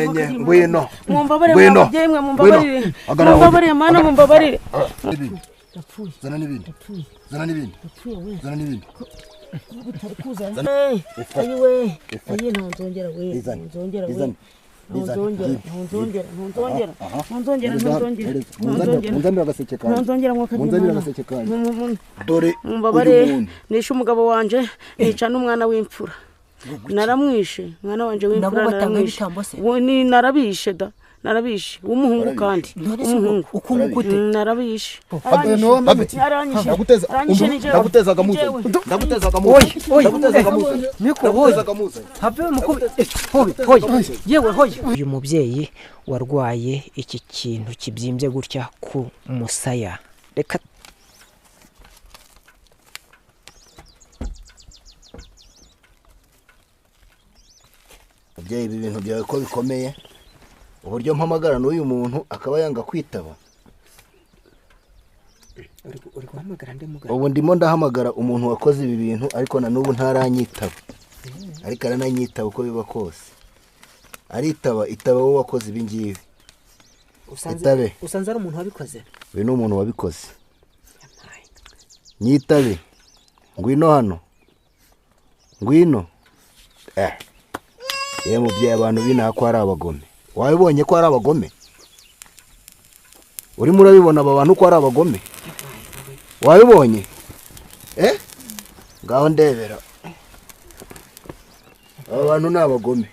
Ngwino mumbabarire mwe mumbabarire mana mumbabarire zana n'ibindi ayiwe ayi ntonzongera we ntonzongera agaseke kanyu dore mumbabarire nishe umugabo wanje nica n'umwana w'imfura naramwishe mwana wanje w'imfura naramwishe ni narabishe da narabishe umuhungu kandi umuhungu ukungute narabishe ndagutezaga muze miko hoye have mukubi hoye yewe hoye. Uyu mubyeyi warwaye iki kintu kibyimbye gutya ku musaya, reka mubyeyi, ibi bintu byawe ko bikomeye, uburyo mpamagara n'uyu muntu akaba yanga kwitaba. uri guhamagara nde mugabo? Ubu ndimo ndahamagara umuntu wakoze ibi bintu ariko na n'ubu ntaranyitaba, ariko arananyitaba uko biba kose. Aritaba wowe wakoze ibi ngibi. Usanze ari umuntu wabikoze? Uyu ni umuntu wabikoze. Nyitabe, ngwino hano, ngwino. Ye mubyeyi, abantu binaha ko ari abagome. Wabibonye ko ari abagome? Urimo urabibona aba bantu ko ari abagome? Wabibonye? Ngaho ndebera. Aba bantu ni abagome.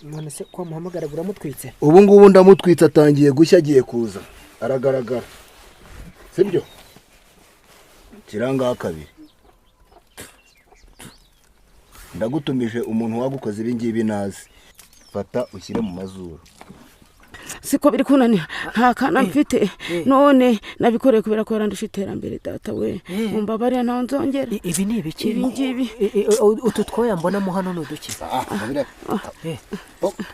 None se ko muhamagara buramutwitse? Ubu ngubu ndamutwitse, atangiye gushya, agiye kuza. Aragaragara. Sibyo? Kiranga kabiri. Ndagutumije umuntu wagukoze ibi ngibi nazi. Fata ushyire mu mazuru. Siko biri kunanira, nta kana mfite, none nabikoreye kubera ko yarandusha iterambere data we. Mumbabarira ntaho nzongera. Ibi ni ibiki? Ibi ngibi utu twoya mbona mo hano n'uduki?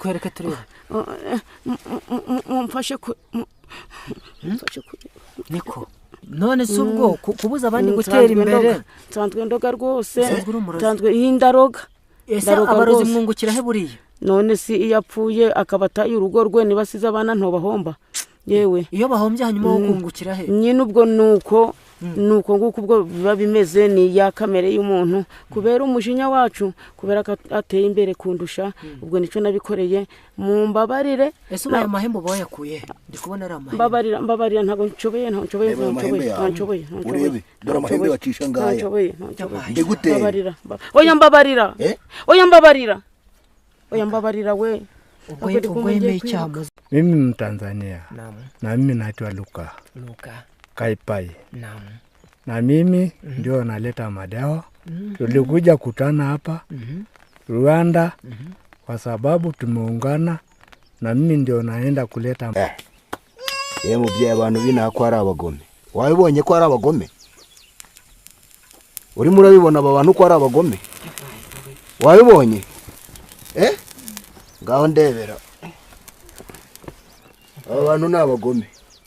Twereke turebe. Mumfashe ku niko none se ubwo kubuza abandi gutera imbere? Nsanzwe ndoga rwose, nsanzwe y'indaroga. Ese abarozi mwungukira he buriya? None si iyo apfuye akabataye urugo rwe nibasize abana ntobahomba yewe. Iyo bahombye hanyuma wo kungukira he? Nyine ubwo nuko nguko ubwo biba bimeze, ni ya kamere y'umuntu kubera umujinya wacu, kubera ko ateye imbere kundusha. Ubwo nico nabikoreye, mumbabarire. Ese ubaye amahembo bayakuye? Ndi kubona ari amahembo. Mbabarira ntago nshoboye. Urebe dore amahembe wacisha ngaya. Ndigute? Oya mbabarira we. Ubwo yemeye icyaha. Mimi Mtanzania. Na mimi naitwa Luka Kaipai. Na mimi ndio naleta madawa. Tulikuja kutana hapa Rwanda kwa sababu tumeungana, na mimi ndio naenda kuleta. Ye mubyeyi, abantu binaha ko ari abagome. Wabibonye ko ari abagome? Urimo urabibona aba bantu ko ari abagome? Wabibonye? Ngaho ndebera. Aba bantu ni abagome.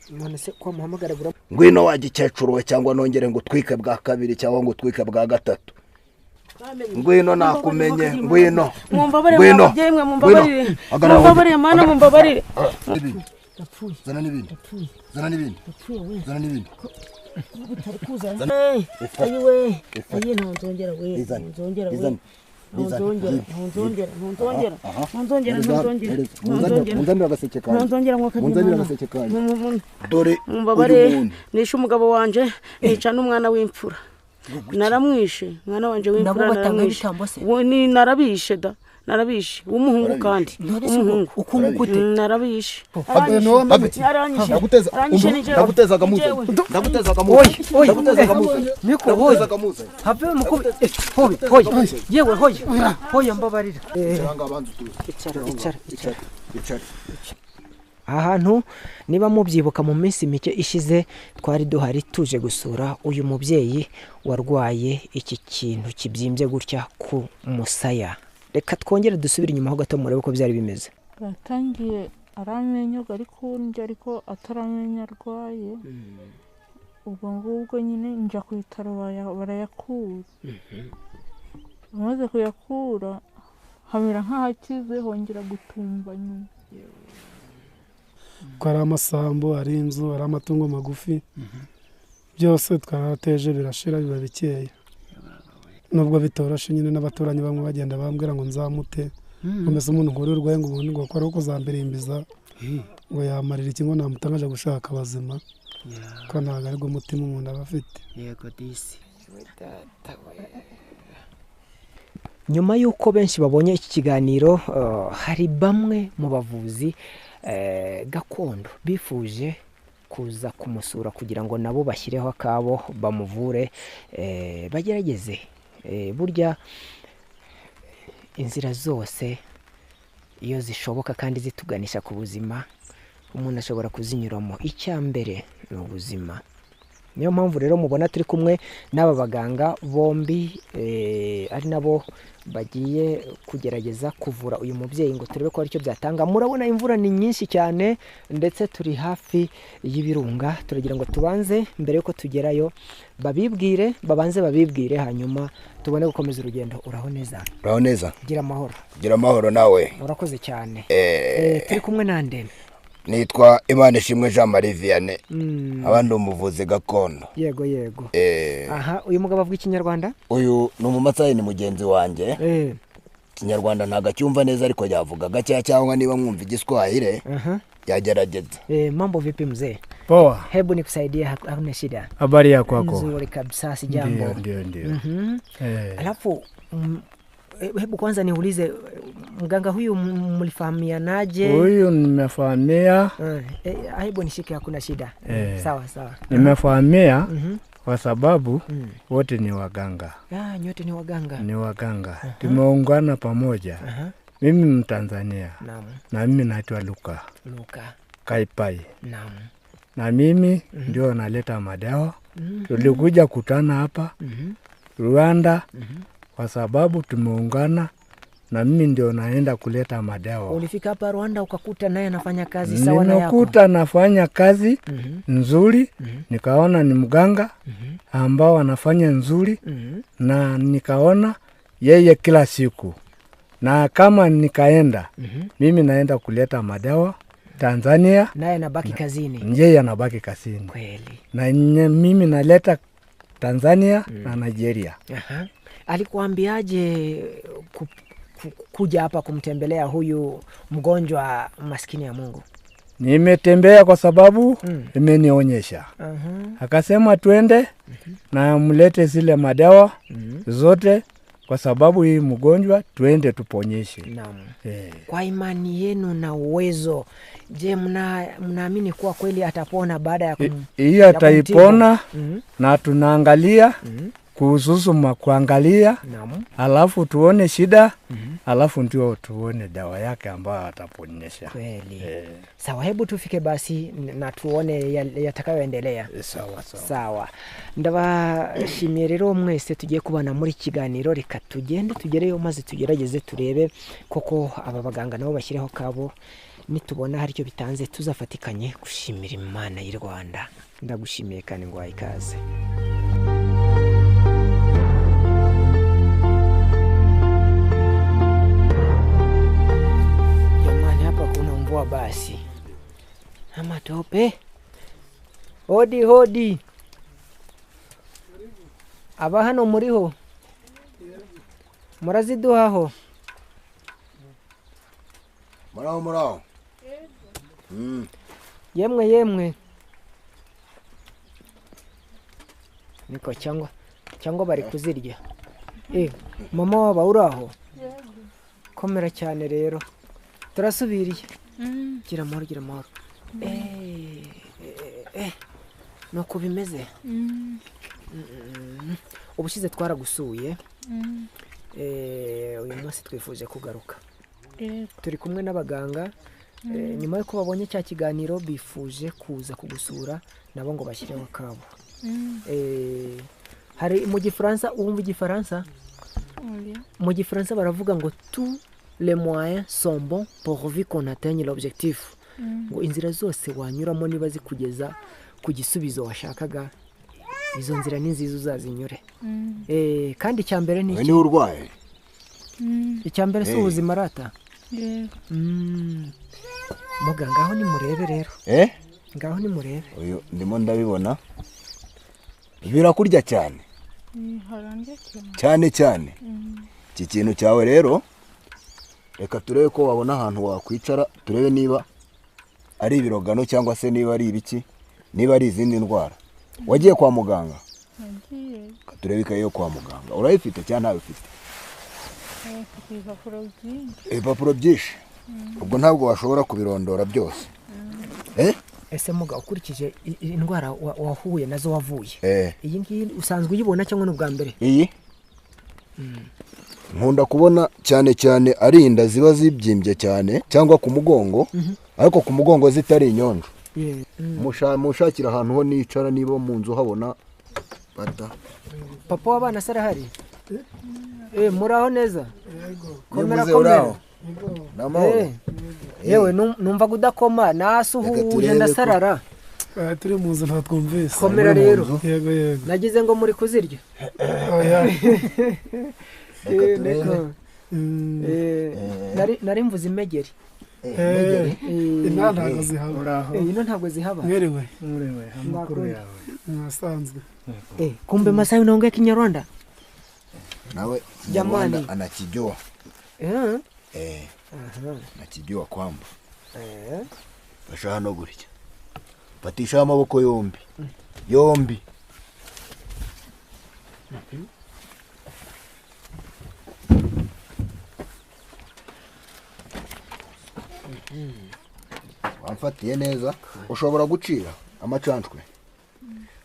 None se ko muhamagara ngwino wagikecuru we, cyangwa nongere ngo twike bwa kabiri cyangwa ngo twike bwa gatatu. Ngwino nakumenye, ngwino. Mumbabarire mana mumbabarire. Zana n'ibindi. Ayiwe ayi ntonzongera we ntonzongera agaseke kanyu dore mumbabarire nishe umugabo wanje nica n'umwana w'imfura naramwishe mwana wanje w'imfura naramwishe ni narabishe da narabishe umuhungu kandi umuhungu ukungute narabishe ndagutezaga muze miko hoye have mukubi hoye yewe hoye mbabarira. Icara. Ahantu niba mubyibuka mu minsi mike ishize twari duhari tuje gusura uyu mubyeyi warwaye iki kintu kibyimbye gutya ku musaya. Reka twongere dusubire inyuma ho gato murebe ko byari bimeze. Batangiye aramenya ariko ataramenya arwaye. Ubwo ngubwo nyine nja ku bitaro barayakura. Amaze kuyakura hamera nk'ahakize, hongera gutumba nyuma. ko ari amasambu, ari inzu, ari amatungo magufi, byose twarateje birashira biba bikeya. Nubwo bitoroshe nyine n'abaturanyi bamwe bagenda bambwira ngo nzamute, mbese umuntu nkuru urwaye ngo ubundi ngo akore uko zambirimbiza ngo yamarira iki ngo namutangaje gushaka abazima, ko ntabwo ari bwo mutima umuntu aba afite. Yego disi. Nyuma y'uko benshi babonye iki kiganiro, hari bamwe mu bavuzi gakondo bifuje kuza kumusura kugira ngo nabo bashyireho akabo bamuvure, bagerageze. Burya inzira zose iyo zishoboka kandi zituganisha ku buzima, umuntu ashobora kuzinyuramo. Icyambere ni ubuzima. Niyo mpamvu rero mubona turi kumwe n'aba baganga bombi, ari nabo bagiye kugerageza kuvura uyu mubyeyi ngo turebe ko aricyo byatanga. Murabona imvura ni nyinshi cyane ndetse turi hafi y'ibirunga. Turagira ngo tubanze mbere yuko tugerayo babanze babibwire, hanyuma tubone gukomeza urugendo. Uraho neza? Uraho neza. Gira amahoro. Gira amahoro nawe. Urakoze cyane. Turi kumwe nande? Nitwa Imanishimwe Jean Marie Vianney, abandi umuvuzi gakondo. Yego. Aha, uyu mugabo avuga Ikinyarwanda? Uyu ni umumatsayi, ni mugenzi wanjye. Ikinyarwanda ntago acyumva neza ariko yavuga gake, cyangwa niba mwumva Igiswahili yagerageza. Mambo vipi mzee? Poa. Hebu nikusaidia, hakuna shida. Habari yako kwako? Nzuri kabisa, si jambo. Ndio. Alafu hebu kwanza niulize, mganga huyu mlifahamianaje? Huyu nimefahamia. Hebu nishike, hakuna shida. Sawa. Nimefahamia kwa sababu wote ni waganga. Nyote ni waganga? Ni waganga. Tumeungana pamoja. Mimi Mtanzania. Naam. Na mimi naitwa Luka Kaipai. Naam. Na mimi ndio naleta madawa. Tulikuja kutana hapa Rwanda kwa sababu tumeungana, na mimi ndio naenda kuleta madawa. Ulifika hapa Rwanda ukakuta naye anafanya kazi sawa na yako? Nimekuta nafanya kazi nzuri, nikaona ni mganga ambao anafanya nzuri, na nikaona yeye kila siku. Na kama nikaenda, mimi naenda kuleta madawa Tanzania, naye anabaki kazini. Yeye anabaki kazini. Kweli. Na mimi naleta Tanzania na Nigeria. Alikuambiaje kuja hapa kumtembelea huyu mgonjwa maskini ya Mungu? Nimetembea kwa sababu imenionyesha. Akasema twende na mlete zile madawa zote kwa sababu hii mgonjwa twende tuponyeshe. Naam. Kwa imani yenu na uwezo, je, mnaamini kuwa kweli atapona baada ya hii ataipona? Na tunaangalia kuhusu kuangalia, alafu tuone shida, alafu ndio tuone dawa yake ambayo ataponyesha. Kweli. Sawa, hebu tufike basi na tuone yatakayoendelea. Sawa. Ndabashimiye rero mwese tugiye kubana muri kiganiro. Reka tugende tugereyo maze tugerageze turebe koko aba baganga nabo bashyireho kabo. Nitubona hari cyo bitanze tuzafatikanye gushimira Imana y'u Rwanda. Ndagushimiye kandi ngwaye ikaze. Basi ama tope. Hodi aba hano muriho? Muraziduhaho? Muraho. Yemwe niko cyangwa bari kuzirya. Mama waba uraho? Komera cyane rero, turasubiriye. Gira amahoro. Nuko bimeze. Ubushize twaragusuye. Uyu munsi twifuje kugaruka. Turi kumwe n'abaganga. Nyuma yuko babonye cya kiganiro bifuje kuza kugusura nabo ngo bashyireho kabo. Hari mu Gifaransa, wumva Igifaransa? Mu Gifaransa baravuga ngo tout les moyens sont bons pourvu qu'on atteigne l'objectif. Ngo inzira zose wanyuramo niba zikugeza ku gisubizo washakaga, izo nzira ni nziza uzazinyure. Kandi icyambere ni ni urwaye. Icyambere si ubuzima rata. muganga ngaho nimurebe rero ngaho nimurebe uyu ndimo ndabibona birakurya cyane cyane cyane iki kintu cyawe rero reka turebe ko wabona ahantu wakwicara turebe niba ari ibirogano cyangwa se niba ari ibiki niba ari izindi ndwara wagiye kwa muganga turebe ikaye yo kwa muganga urayifite cyangwa ntawe ufite ibipapuro byinshi ubwo ntabwo washobora kubirondora byose ese muga ukurikije indwara wahuye nazo wavuye iyi ngiyi usanzwe uyibona cyangwa n'ubwa mbere iyi nkunda kubona cyane cyane ari inda ziba zibyimbye cyane cyangwa ku mugongo ariko ku mugongo zitari inyonjo mushakira ahantu ho nicara niba mu nzu habona bata papa w'abana se arahari muraho neza komera komera yewe numva kudakoma nasuhuje ndasarara turi mu nzu ntatwumvise komera rero yego yego nagize ngo muri kuzirya nari mvuze imegeri ntabwo zihaba ino ntabwo zihaba mwerewe amakuru yawe mwasanzwe kumbe Masai unaongea Kinyarwanda nawe jamani anakijua nakijua kwamba fasha hano gutya fatisha amaboko yombi yombi wamfatiye neza ushobora gucira amacanshwe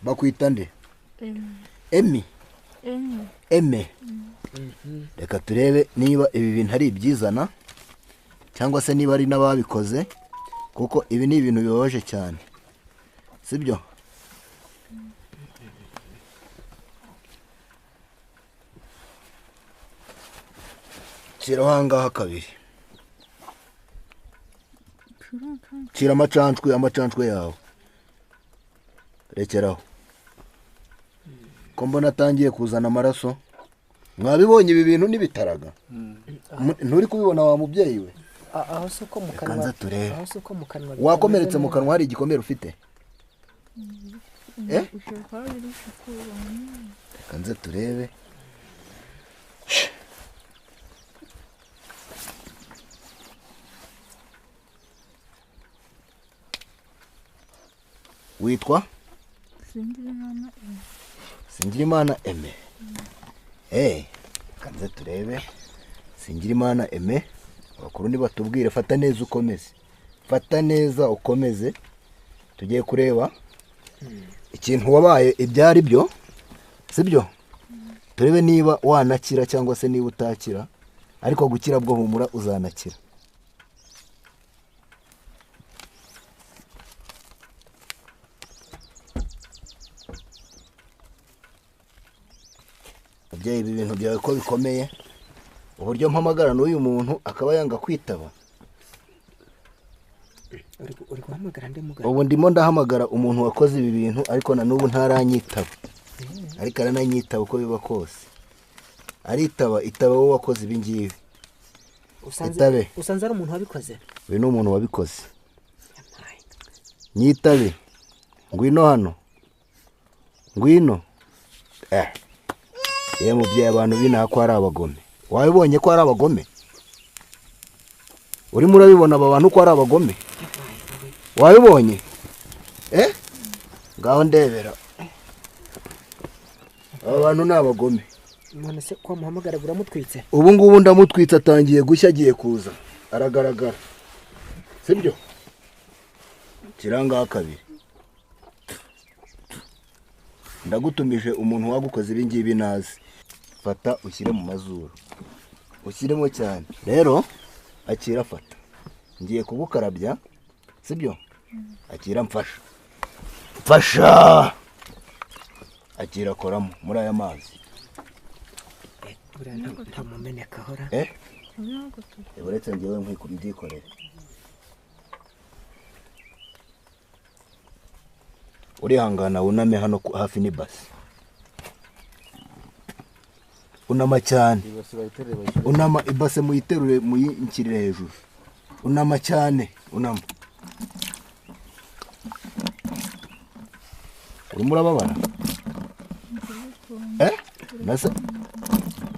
bakwita nde eme reka turebe niba ibi bintu ari ibyizana cyangwa se niba ari n'ababikoze kuko ibi ni ibintu bibabaje cyane sibyo shyiraho ahangaha kabiri shyira amacanshwe yawe rekeraho ko mbona atangiye kuzana amaraso mwabibonye ibi bintu n'ibitaraga nturi kubibona wa mubyeyi we aho se uko mu kanwa kanza turebe aho se uko mu kanwa wakomeretse mu kanwa hari igikomere ufite kanza turebe witwa Singirimana Aime kanze turebe Singirimana Aime abakuru nibatubwire fata neza ukomeze fata neza ukomeze tugiye kureba ikintu wabaye ibyari byo sibyo turebe niba wanakira cyangwa se niba utakira ariko gukira bwo humura uzanakira abyeyi ibi bintu byawe ko bikomeye uburyo mpamagara n'uyu muntu akaba yanga kwitaba uri guhamagara ndi mugabo ubu ndimo ndahamagara umuntu wakoze ibi bintu ariko na n'ubu ntaranyitaba ariko arananyitaba uko biba kose aritaba itaba wowe wakoze ibi ngibi usanze ari umuntu wabikoze uyu ni umuntu wabikoze nyitabe ngwino hano ngwino yewe mubyeyi abantu binaha ko ari abagome wabibonye ko ari abagome urimo urabibona aba bantu ko ari abagome wabibonye ngaho ndebera aba bantu ni abagome none se ko muhamagara buramutwitse ubu ngubu ndamutwitse atangiye gushya agiye kuza aragaragara sibyo kirangaho kabiri ndagutumije umuntu wagukoze ibi ngibi nazi fata ushyire mu mazuru ushyiremo cyane rero akira fata ngiye kugukarabya sibyo akira mfasha akira koramo muri aya mazi nta mumeneka hora uretse ngewe nkwikorere urihangana wuname hano hafi n'ibasi unama cyane unama ibase muyiterure muyinshyirire hejuru unama cyane unama urimo urababara mbese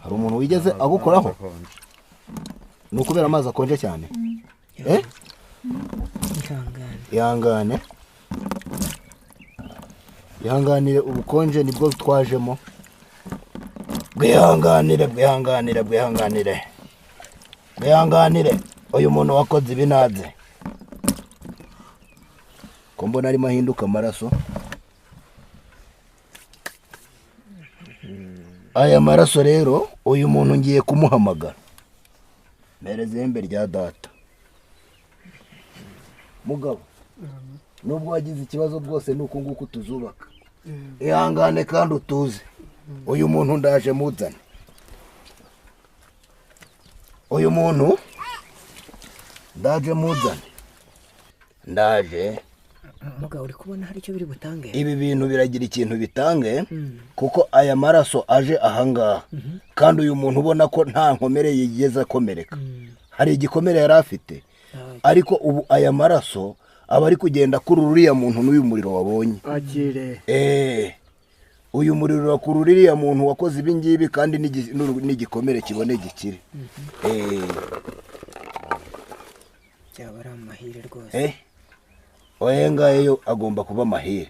hari umuntu wigeze agukoraho ni ukubera amazi akonje cyane ihangane ihanganire ubukonje nibwo twajemo bwihanganire uyu muntu wakoze ibinaze ko mbona arimo ahinduka amaraso aya maraso rero uyu muntu ngiye kumuhamagara mpereza ihembe rya data mugabo nubwo wagize ikibazo bwose nuko nguko tuzubaka ihangane kandi utuze uyu muntu ndaje muzane uyu muntu ndaje muzane ndaje mugabo uri kubona hari icyo biri butange ibi bintu biragira ikintu bitange kuko aya maraso aje ahangaha kandi uyu muntu ubona ko nta nkomere yigeze akomereka hari igikomere yari afite ariko ubu aya maraso aba ari kugenda kuri uriya muntu n'uyu muriro wabonye uyu muriro urakura uriya muntu wakoze ibi ngibi kandi n'igikomere kibone gikire byaba ari amahire rwose oya ngayo agomba kuba amahire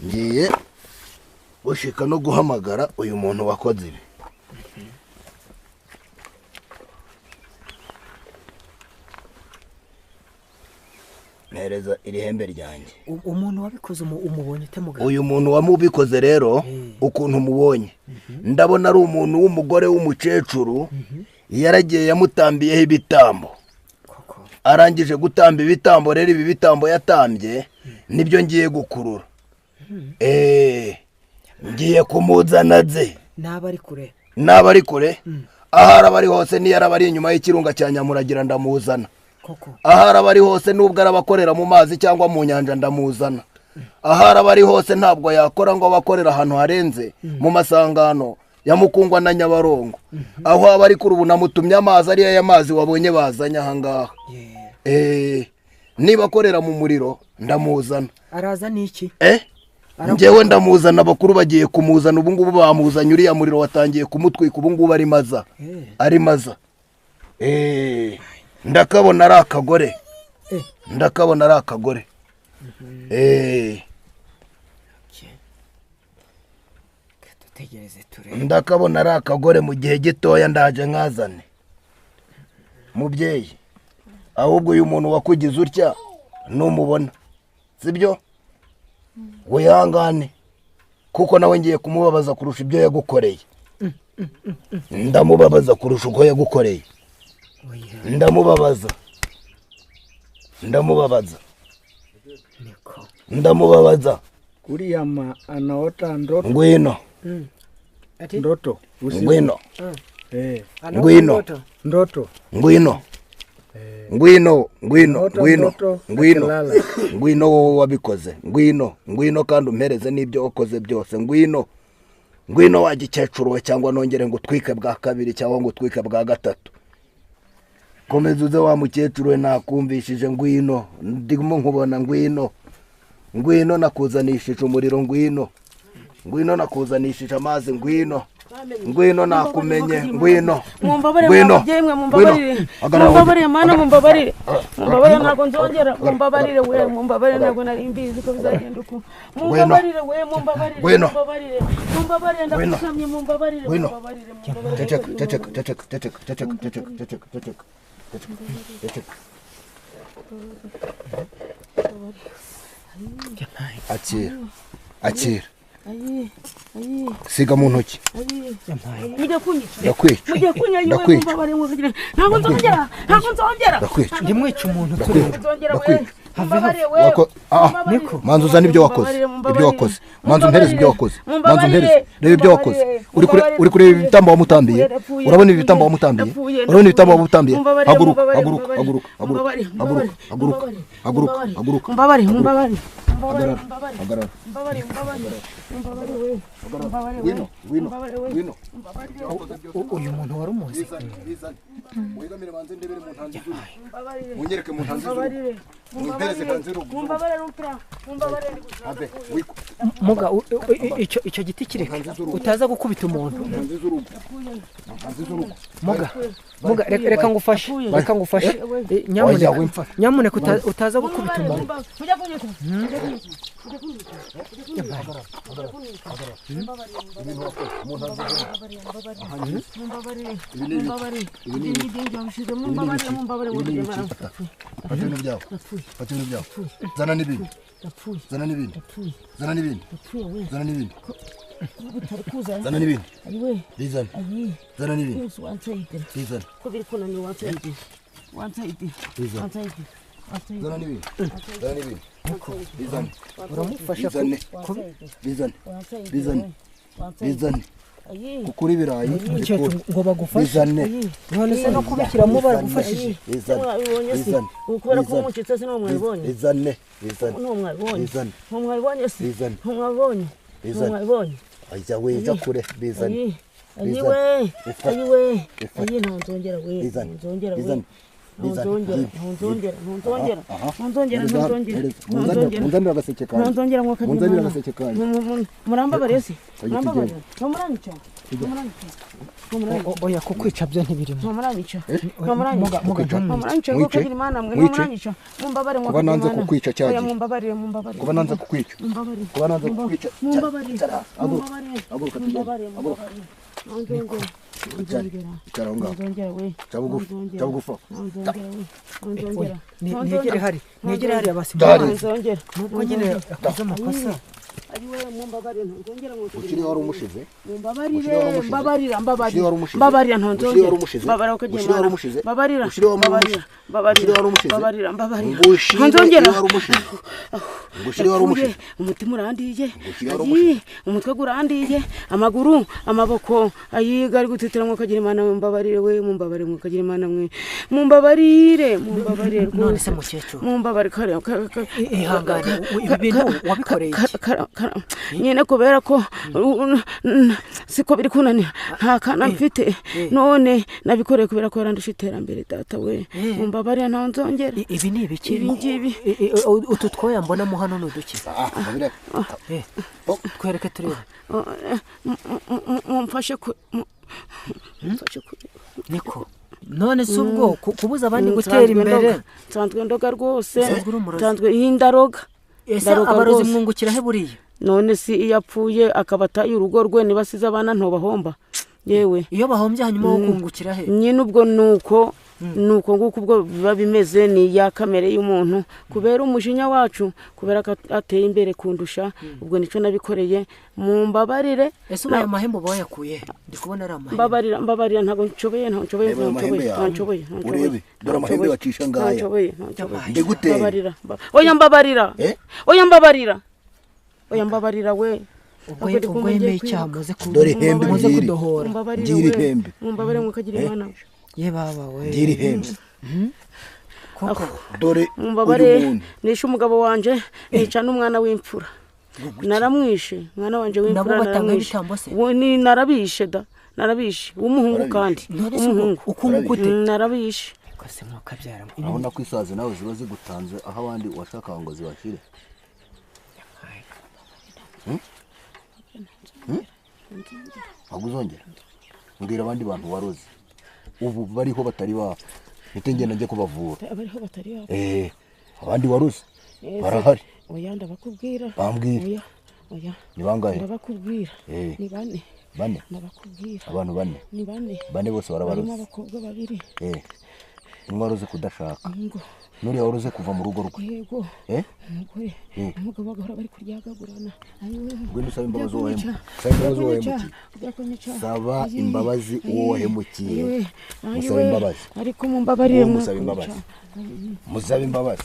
ngiye gushika no guhamagara uyu muntu wakoze ibi mpereza iri hembe ryanjye umuntu wabikoze umubonye ute mugabo uyu muntu wamubikoze rero ukuntu umubonye ndabona ari umuntu w'umugore w'umukecuru yaragiye yamutambiyeho ibitambo arangije gutamba ibitambo rero ibi bitambo yatambye nibyo ngiye gukurura ngiye kumuzana ze naba ari kure ahari aba ari hose niyo araba ari inyuma y'ikirunga cya Nyamuragira ndamuzana ahari aba ari hose nubwo araba akorera mu mazi cyangwa mu nyanja ndamuzana ahari aba ari hose ntabwo yakora ngo abakorera ahantu harenze mu masangano ya Mukungwa na Nyabarongo aho aba ari kuri ubu namutumye amazi ariya y'amazi wabonye bazanye ahangaha niba akorera mu muriro ndamuzana araza niki njyewe ndamuzana abakuru bagiye kumuzana ubu ngubu bamuzanye uriya muriro watangiye kumutwika ubu ngubu ari maza ndakabona ari akagore ndakabona ari akagore mu gihe gitoya ndaje nkazane mubyeyi ahubwo uyu muntu wakugize utya numubona sibyo wihangane kuko nawe ngiye kumubabaza kurusha ibyo yagukoreye ndamubabaza kurusha uko yagukoreye ndamubabaza kuriya anaota ndoto ngwino ndoto ngwino ndoto ngwino wowe wabikoze ngwino kandi umpereze n'ibyo wakoze byose ngwino wagikecuru we cyangwa nongere ngo utwike bwa kabiri cyangwa ngo utwike bwa gatatu komeza uze wa mukecuru we nakumvishije ndimo nkubona ngwino nakuzanishije umuriro ngwino nakuzanishije amazi ngwino nakumenye ngwino mumbabarire mana mumbabarire ntabwo nzongera mumbabarire we mumbabarire ntabwo nari mbizi ko bizagenda uko mumbabarire we mumbabarire ndakusamye mumbabarire akira siga mu ntoki ntabwo nzongera ndimwica umuntu manzu uzana ibyo wakoze manzu mpereze ibyo wakoze reba ibyo wakoze uri kureba ibitambo wamutambiye urabona ibitambo wamutambiye haguruka mumbabarire hagarara Wino, wino, wino. uyu muntu wari umuzi Wegamire banze ndebere mu ntanzi z'urugo. Munyereke mu ntanzi z'urugo. Mumpereze kanze urugo. Abe, wiko. muga icyo giti kireka utaza gukubita umuntu Ntanzi z'urugo. Ntanzi z'urugo. muga reka ngufashe nyamuneka utaza gukubita umuntu Zana n'ibindi. Zana n'ibindi. Zana n'ibindi. Zana n'ibindi. Zana n'ibindi. Bizana. Zana n'ibindi. Bizana. Zana n'ibindi. Zana n'ibindi. Bizana. uramufasha Bizane. Bizane. Bizane. Bizane. Kukuri ibirayi. umukecuru ngo bagufashe Bizane. none se no kubikiramo baragufashije Bizane. Bizane. ukubera ko umucitse se no mwabonye Bizane. Bizane. no mwabonye Bizane. no mwabonye se Bizane. no mwabonye Bizane. mwabonye Ajya weza kure. Bizane. ayiwe ayi ntonzongera we ntonzongera we Munzanira agaseke kanjye. Munzanira agaseke kanjye. murambabare se murambabare numuranyica oya kukwica byo ntibirimo numuranyica muga ngo kagira imana mwe numuranyica mumbabare Kuba nanze kukwica cyagiye. mumbabarire Kuba nanze kukwica. Kuba nanze kukwica. Icara aho ngaho. Cyabugufa. negere hari Dari. nubwo nyine yakoze amakosa Ukiri wari umushize. mbabarira Ukiri wari umushize. mbabarira Ukiri wari umushize. mbabarira ukagira Ukiri wari imana umushize. mbabarira Ukiri wari umushize. Ukiri wari umushize. mbabarira Ngushire ntonzongera wari umushize. Ngushire wari umushize. umutima urandiye Ngushire wari umushize. umutwe gurandiye amaguru amaboko ayiga ari gutitira ngo kagira imana mumbabarire we mumbabarire ngo kagira imana mwe mumbabarire none se mukecuru mumbabarire ihangane ibi bintu wabikoreye iki nyine kubera ko siko biri kunanira nta kana mfite none nabikoreye kubera ko yarandusha iterambere data we mumbabarire ntonzongera ibi ni ibiki ibi ngibi utu twoya mbonamo hano ni uduki twereke turebe mumfashe niko none si ubwo kubuza abandi gutera imbere nsanzwe ndoga rwose Nsanzwe uri umurozi. nsanzwe y'indaroga ese abarozi mwungukira he buriya none si iyo apfuye akaba ataye urugo rwe niba asize abana ntobahomba yewe iyo bahombye hanyuma wo kungukira he nyine ubwo nuko nguko ubwo biba bimeze ni ya kamere y'umuntu kubera umujinya wacu kubera ko ateye imbere kundusha ubwo nico nabikoreye mumbabarire ese ubaye amahembo bayakuye ndi kubona ari amahembo mbabarira ntabwo nshoboye Urebe. Dore amahembe bacisha ngaya. Ndigute. oya mbabarira we ubwo yemeye icyaha muze Dore ihembe muze ngiri. kudohora Ngiri ihembe. mumbabarire mukagira imana ye baba we Ngiri ihembe. koko Dore mumbabarire uyu muntu. nishe umugabo wanje nica n'umwana w'imfura naramwishe umwana wanje nabo w'imfura batanga naramwishe ibitambo se narabishe w'umuhungu kandi w'umuhungu ukunguka ute narabishe kose mukabyara Urabona ko isazi nawe ziba zigutanze aho abandi washakaga ngo zibashire. Ntabwo uzongera. Mbwira abandi bantu waroze. Ubu bariho batari bapfa. Mpite ngenda njye kubavura. abariho batari bapfa Abandi waroze. Barahari. oya ndabakubwira Bambwira. oya Ni bangahe? ndabakubwira Eh. ni bane Bane. ndabakubwira Abantu bane. ni bane Bane bose barimo barabaroze. abakobwa babiri Umwe waroze kudashaka. ngo Nuriya waroze kuva mu rugo rwe. yego Eh? umugore umugabo bagahora bari kuryagagurana Ngwino usaba imbabazi uwo wahemukiye. Saba imbabazi uwo wahemukiye. Saba imbabazi uwo wahemukiye. Musaba imbabazi. ariko mumbabarire Uwo musaba imbabazi. Musaba imbabazi.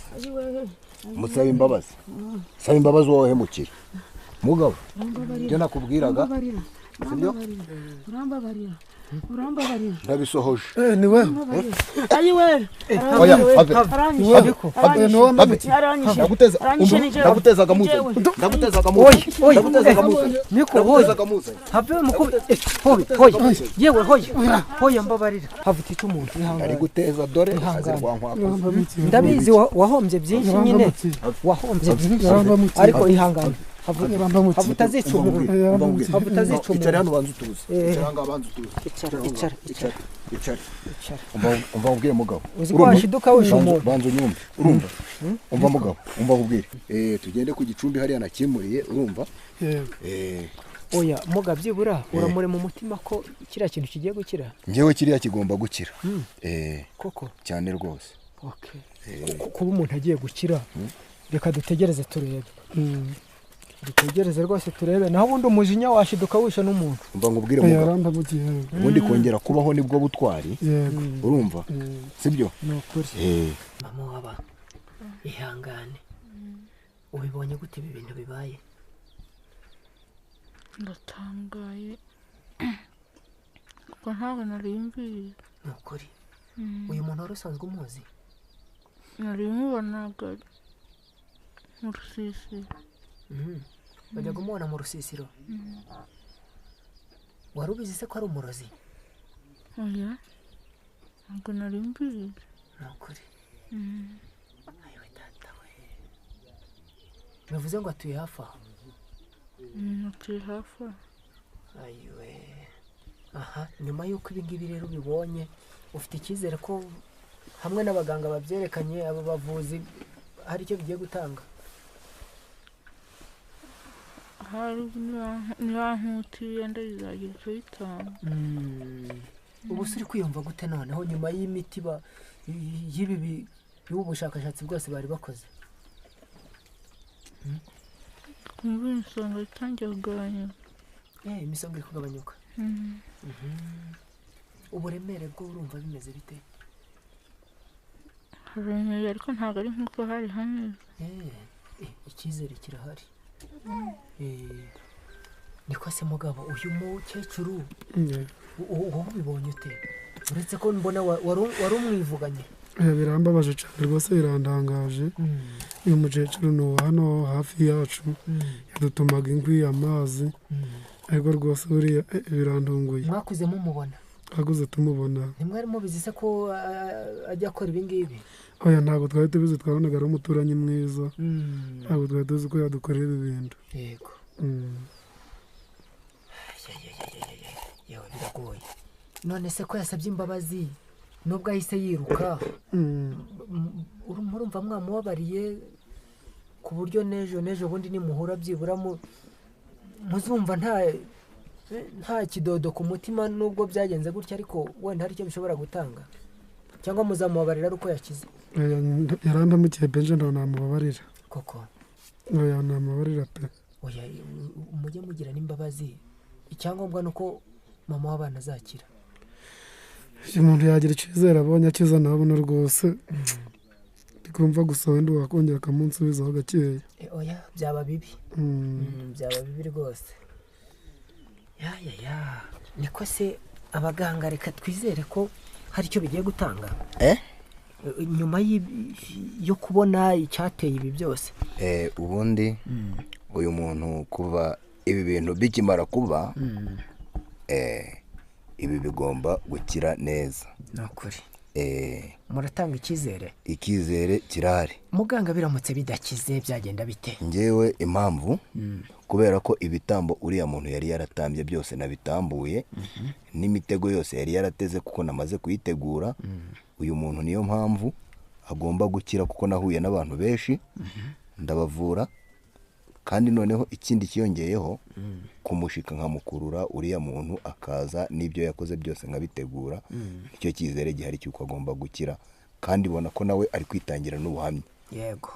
Musaba imbabazi. Saba imbabazi uwo wahemukiye. Mugabo. Ibyo nakubwiraga. urambabarira ndabisohoje ni we ayi we oya ndagutezaga muze have mukubi yewe hoya mbabarira havuta icyo umuntu ari guteza dore ndabizi wahombye byinshi nyine wahombye byinshi ariko ihangane havuta zica umuntu icara hano banza utuze icara umva ubwire mugabo uzi ko washiduka wishe umuntu banza unyumve urumva umva mugabo umva ubwire tugende ku gicumbi hariya nakimuriye urumva oya muga byibura uramure mu mutima ko kiriya kintu kigiye gukira njyewe kiriya kigomba gukira koko cyane rwose kuba umuntu agiye gukira reka dutegereze turebe dutegereze rwose turebe naho ubundi umujinya washiduka wishe n'umuntu umva ngubwire mugabo ubundi kongera kubaho nibwo butwari urumva sibyo ni ukuri mama waba ihangane ubibonye gute ibi bintu bibaye ndatangaye kuko ntabwo nari mbizi ni ukuri uyu muntu wari usanzwe umuzi nari mubonaga mu rusisiro bajya kumubona mu rusisiro wari ubizi se ko ari umurozi oya ntabwo nari mbizi ni ukuri ayiwe data we bivuze ngo atuye hafi aho atuye hafi aho ayiwe aha nyuma y'uko ibi ngibi rero ubibonye ufite icyizere ko hamwe n'abaganga babyerekanye aba bavuzi hari icyo bigiye gutanga hari niba nkutiye ndabizagira icyo bitanga ubu se uri kwiyumva gute noneho nyuma y'imiti y'ibi y'ubu bushakashatsi bwose bari bakoze kumva imisonga itangiye kugabanyuka imisonga iri kugabanyuka uburemere bwo urumva bimeze bite haremeye ariko ntabwo ari nk'uko hari hameze icyizere kirahari niko se mugabo uyu mukecuru wowe ubibonye ute uretse ko mbona wari umwivuganye birambabaje cyane rwose birandangaje uyu mukecuru ni uwa hano hafi yacu yadutumaga inkwi amazi ariko rwose buriya birantunguye mwakuze mumubona twakuze tumubona ntimwari mubizi se ko ajya akora ibi ngibi oya ntabwo twari tubizi twabonaga ari umuturanyi mwiza ntabwo twari tuzi ko yadukorera ibi bintu yego yewe biragoye none se ko yasabye imbabazi nubwo ahise yiruka murumva mwamubabariye ku buryo n'ejo bundi nimuhura byibura muzumva nta kidodo ku mutima nubwo byagenze gutya ariko wenda hari icyo bishobora gutanga cyangwa muzamubabarira ari uko yakize yarandamukiye benshi ntabwo namubabarira koko oya namubabarira pe oya mujye mugira n'imbabazi icyangombwa ni uko mama w'abana azakira iyo umuntu yagira icyizere abonye akiza nabona rwose ndikumva gusa wenda wakongera akamunsubizaho gakeya oya byaba bibi byaba bibi rwose niko se abaganga reka twizere ko hari icyo bigiye gutanga nyuma yo kubona icyateye ibi byose ubundi uyu muntu kuva ibi bintu bikimara kuba ibi bigomba gukira neza ni ukuri muratanga icyizere kirahari muganga biramutse bidakize byagenda bite njyewe impamvu kubera ko ibitambo uriya muntu yari yaratambye byose nabitambuye n'imitego yose yari yarateze kuko namaze kuyitegura uyu muntu niyo mpamvu agomba gukira kuko nahuye n'abantu benshi ndabavura kandi noneho ikindi kiyongeyeho kumushika nkamukurura uriya muntu akaza n'ibyo yakoze byose nkabitegura nicyo cyizere gihari cy'uko agomba gukira kandi ubona ko nawe ari kwitangira n'ubuhamya yego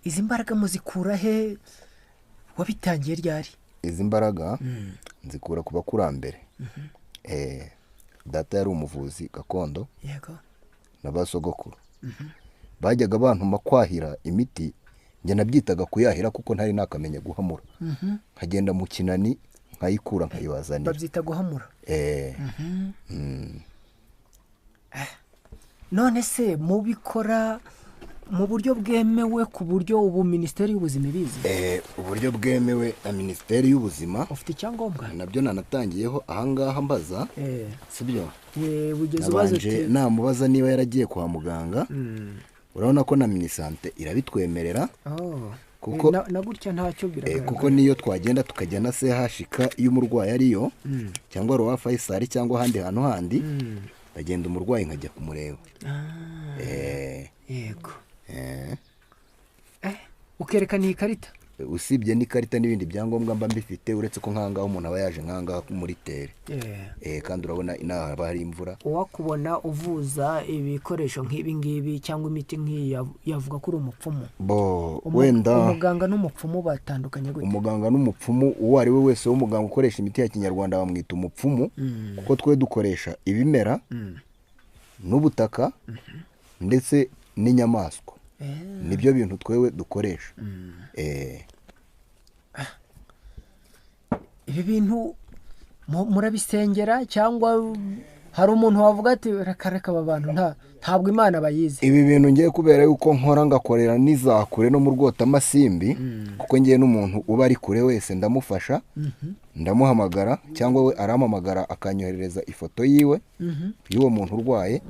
izi mbaraga muzikura he wabitangiye ryari izi mbaraga nzikura ku bakurambere data yari umuvuzi gakondo yego n'abasogokuru bajyaga bantuma kwahira imiti njye nabyitaga kuyahira kuko ntari nakamenya guhamura nkagenda mu kinani nkayikura nkayibazanira. babyita guhamura. Mm. none se mubikora mu buryo bwemewe ku buryo ubu minisiteri y'ubuzima ibizi? Uburyo bwemewe na minisiteri y'ubuzima. ufite icyangombwa? Nabyo nanatangiyeho ahangaha mbaza, sibyo? Ugeze ubaza nabanje namubaza niba yaragiye kwa muganga. Urabona ko na minisante irabitwemerera. Kuko na gutya ntacyo biragaragara. kuko niyo twagenda tukajya na CHK iyo umurwayi ariyo cyangwa Roi Faisal cyangwa ahandi hantu handi bagenda umurwayi nkajya kumureba. Yego. Ukerekana iyi karita? Usibye n'ikarita n'ibindi byangombwa mba mbifite, uretse ko nkangaho umuntu aba yaje nkangaha muri tere. Kandi urabona inaha haba hari imvura. Uwakubona uvuza ibikoresho nk'ibi ngibi cyangwa imiti nk'iyi yavuga ko uri umupfumu? Wenda umuganga n'umupfumu batandukanye gute? Umuganga n'umupfumu uwo ari we wese w'umuganga ukoresha imiti ya kinyarwanda bamwita umupfumu, kuko twe dukoresha ibimera n'ubutaka ndetse n'inyamaswa. Nibyo bintu twewe dukoresha. Ibi bintu murabisengera cyangwa hari umuntu wavuga ati reka aba bantu ntabwo Imana bayizi? Ibi bintu ngiye kubera yuko nkora ngakorera n'izakure no mu Rwotamasimbi, kuko ngiye n'umuntu uba ari kure wese ndamufasha, ndamuhamagara cyangwa we arampamagara akanyoherereza ifoto yiwe y'uwo muntu urwaye,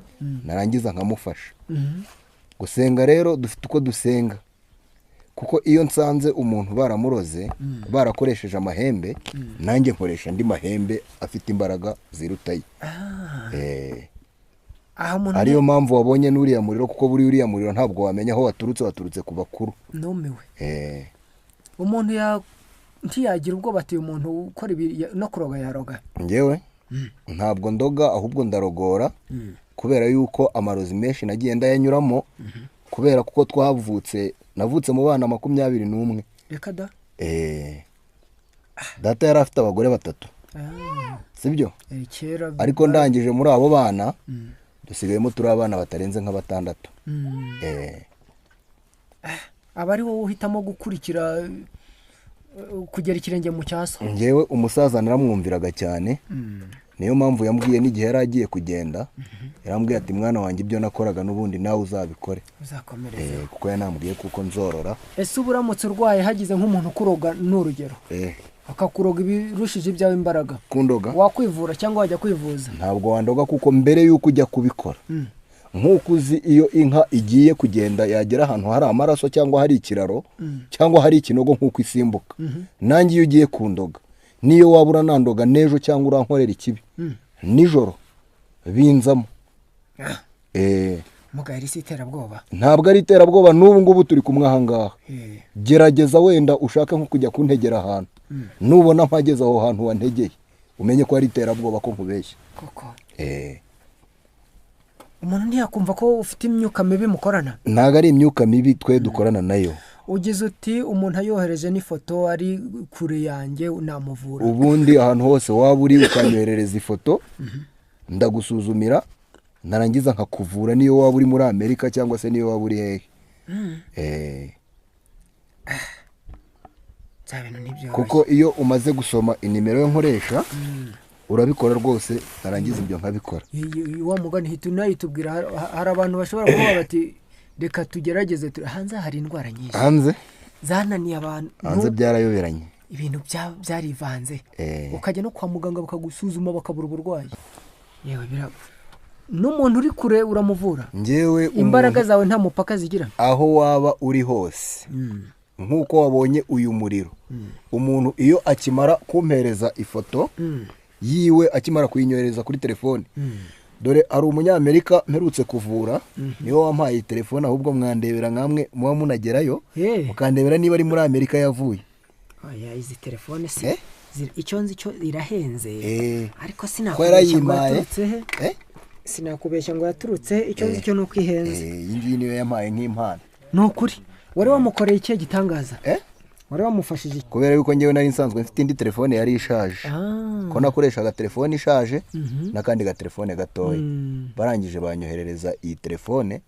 narangiza nkamufasha. Gusenga rero dufite uko dusenga, kuko iyo nsanze umuntu baramuroze barakoresheje amahembe, nanjye nkoresha andi mahembe afite imbaraga zirutaye. Ariyo mpamvu wabonye n'uriya muriro, kuko buri uriya muriro ntabwo wamenya aho waturutse ku bakuru. Numiwe. Umuntu ntiyagira ubwoba ati umuntu ukora ibi no kuroga yaroga? Njyewe ntabwo ndoga, ahubwo ndarogora, kubera yuko amarozi menshi nagiye ndayanyuramo, kubera kuko navutse mu bana 21. Reka da. Data yari afite abagore 3. Sibyo? Ariko ndangije muri abo bana dusigayemo turi abana batarenze nka 6. Abari wowe uhitamo gukurikira kugera ikirenge mu cyaso? Njyewe umusaza naramwumviraga cyane, niyo mpamvu yambwiye n'igihe yari agiye kugenda, yarambwiye ati mwana wanjye ibyo nakoraga n'ubundi nawe uzabikore. Uzakomereze. Kuko yanambwiye kuko nzorora. Ese uburamutse urwaye hagize nk'umuntu kuroga n'urugero, akakuroga ibirushije ibyawe imbaraga, kundoga wakwivura cyangwa wajya kwivuza? Ntabwo wandoga, kuko mbere yuko ujya kubikora, nk'uko uzi iyo inka igiye kugenda yagera ahantu hari amaraso cyangwa hari ikiraro cyangwa hari ikinogo nk'uko isimbuka, nanjye iyo ugiye kundoga, niyo wabura nandoga nejo cyangwa urankorera ikibi nijoro binzamo. Mugahera isi iterabwoba? Ntabwo ari iterabwoba, n'ubu ngubu turi kumwe ahangaha. Gerageza wenda ushaka nko kujya kuntegera ahantu, nubona mpageze aho hantu wantegeye umenye ko ari iterabwoba ko nkubeshya. Koko umuntu ntiyakumva ko ufite imyuka mibi mukorana? Ntabwo ari imyuka mibi, twe dukorana nayo. Ugize uti umuntu ayohereje n'ifoto ari kure yanjye namuvura? Ubundi ahantu hose waba uri ukanyoherereza ifoto, ndagusuzumira, narangiza nkakuvura, niyo waba uri muri Amerika cyangwa se niyo waba uri hehe. Kuko iyo umaze gusoma inimero yo nkoresha urabikora rwose, narangiza ibyo nkabikora. Wa mugani hita unayitubwira, hari abantu bashobora kuvuga bati reka tugerageze, hanze hari indwara nyinshi, hanze zananiye abantu, hanze byarayoberanye, ibintu byarivanze, ukajya no kwa muganga bakagusuzuma bakabura uburwayi. Yewe n'umuntu uri kure uramuvura? Njyewe imbaraga zawe nta mupaka zigira? Aho waba uri hose, nk'uko wabonye uyu muriro, umuntu iyo akimara kumpereza ifoto yiwe, akimara kuyinyohereza kuri telefone, dore ari umunyamerika mperutse kuvura, niyo wampaye telefone, ahubwo mwandebera nkamwe muba munagerayo mukandebera niba ari muri Amerika yavuye. Izi telefone se icyo nzi cyo irahenze, ariko sinakubeshya ngo yaturutse, icyo nzi cyo nuko ihenze. Iyi ngiyi niyo yampaye nk'impano. Ni ukuri wari wamukoreye ikihe gitangaza? wari wamufashije? Kubera yuko ngewe nari nsanzwe mfite indi telefone yari ishaje, ko nakoreshaga telefone ishaje n'akandi ga telefone gatoya. Barangije banyoherereza iyi telefone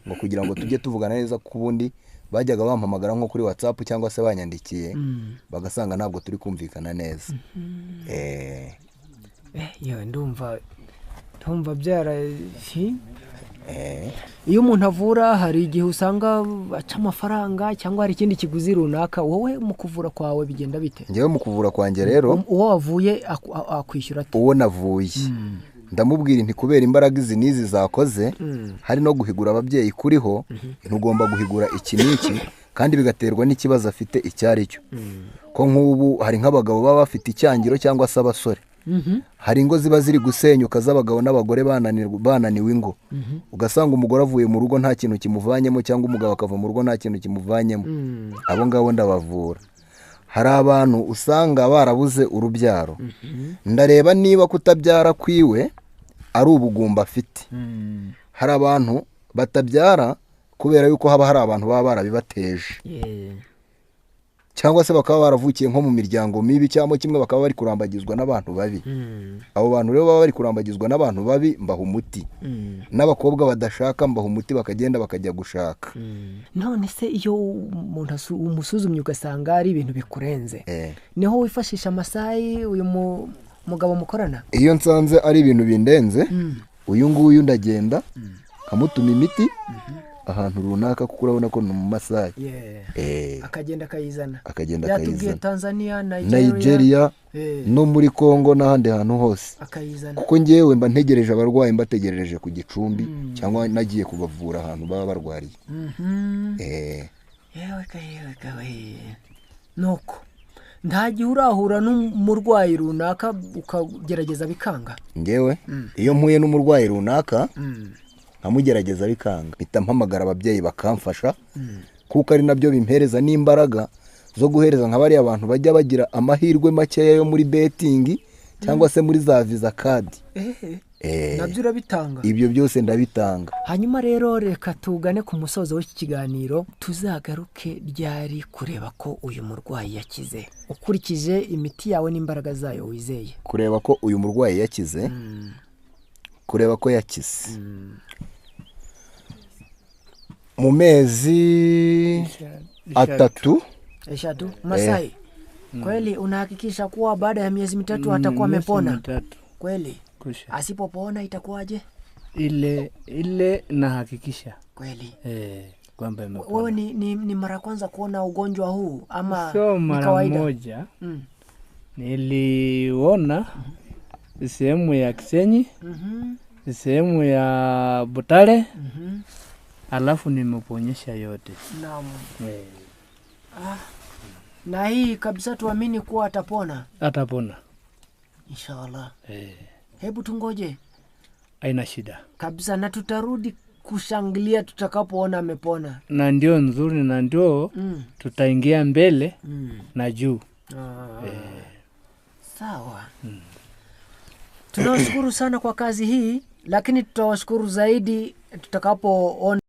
ngo kugira ngo tujye tuvugana neza, ku bundi bajyaga bampamagara nko kuri WhatsApp cyangwa se banyandikiye bagasanga ntabwo turi kumvikana neza. Yewe ndumva byara iyo umuntu avura hari igihe usanga aca amafaranga cyangwa hari ikindi kiguzi runaka, wowe mu kuvura kwawe bigenda bite? Njyewe mu kuvura kwanjye rero uwo wavuye akwishyura ate? uwo navuye ndamubwira nti kubera imbaraga izi n'izi zakoze hari no guhigura ababyeyi kuriho, ntugomba guhigura iki n'iki kandi bigaterwa n'ikibazo afite icyari cyo. Ko nk'ubu hari nk'abagabo baba bafite icyangiro cyangwa se abasore, hari ingo ziba ziri gusenyuka z'abagabo n'abagore bananiwe ingo, ugasanga umugore avuye mu rugo nta kintu kimuvanyemo cyangwa umugabo akava mu rugo nta kintu kimuvanyemo. Abo ngabo ndabavura. Hari abantu usanga barabuze urubyaro, ndareba niba kutabyara kwiwe ari ubugumba afite. Hari abantu batabyara kubera yuko haba hari abantu baba barabibateje, cyangwa se bakaba baravukiye nko mu miryango mibi, cyangwa kimwe bakaba bari kurambagizwa n'abantu babi. Abo bantu rero baba bari kurambagizwa n'abantu babi mbaha umuti, n'abakobwa badashaka mbaha umuti bakagenda bakajya gushaka. None se iyo umuntu umusuzumye ugasanga ari ibintu bikurenze, niho wifashisha amasayi uyu mugabo mukorana? Iyo nsanze ari ibintu bindenze, uyu nguyu ndagenda nkamutuma imiti ahantu runaka, kuko urabona ko ni mu masayi. Akagenda akayizana. Yatubwiye Tanzania, Nigeria no muri Congo n'ahandi hantu hose akayizana. Kuko njyewe mba ntegereje abarwayi, mbategereje ku gicumbi cyangwa nagiye kubavura ahantu baba barwariye. Nuko nta gihe urahura n'umurwayi runaka ukagerageza bikanga? Njyewe iyo mpuye n'umurwayi runaka nkamugerageza bikanga, mpita mpamagara ababyeyi bakamfasha, kuko ari nabyo bimpereza n'imbaraga zo guhereza nka bariya abantu bajya bagira amahirwe makeya yo muri betting cyangwa se muri za visa card. Nabyo urabitanga? Ibyo byose ndabitanga. Hanyuma rero reka tugane ku musozo w'iki kiganiro, tuzagaruke ryari kureba ko uyu murwayi yakize ukurikije imiti yawe n'imbaraga zayo wizeye? Kureba ko uyu murwayi yakize, kureba ko yakize mu mezi 3. Masai, kweli unahakikisha kuwa baada ya miezi 3 atakuwa amepona? Kweli? Asipopona itakuwaje? Ile nahakikisha kweli kwamba amepona. Wewe ni mara kwanza kuona ugonjwa huu ama ni kawaida? Moja niliona sehemu ya Kisenyi, sehemu ya Butare, alafu nimeponyesha yote. Naam. Na hii kabisa tuamini kuwa atapona? Atapona inshallah. Hebu tungoje. Haina shida kabisa, na tutarudi kushangilia tutakapoona amepona. Na ndio nzuri, na ndio tutaingia mbele na juu. Sawa. Tunashukuru sana kwa kazi hii, lakini tutawashukuru zaidi tutakapoona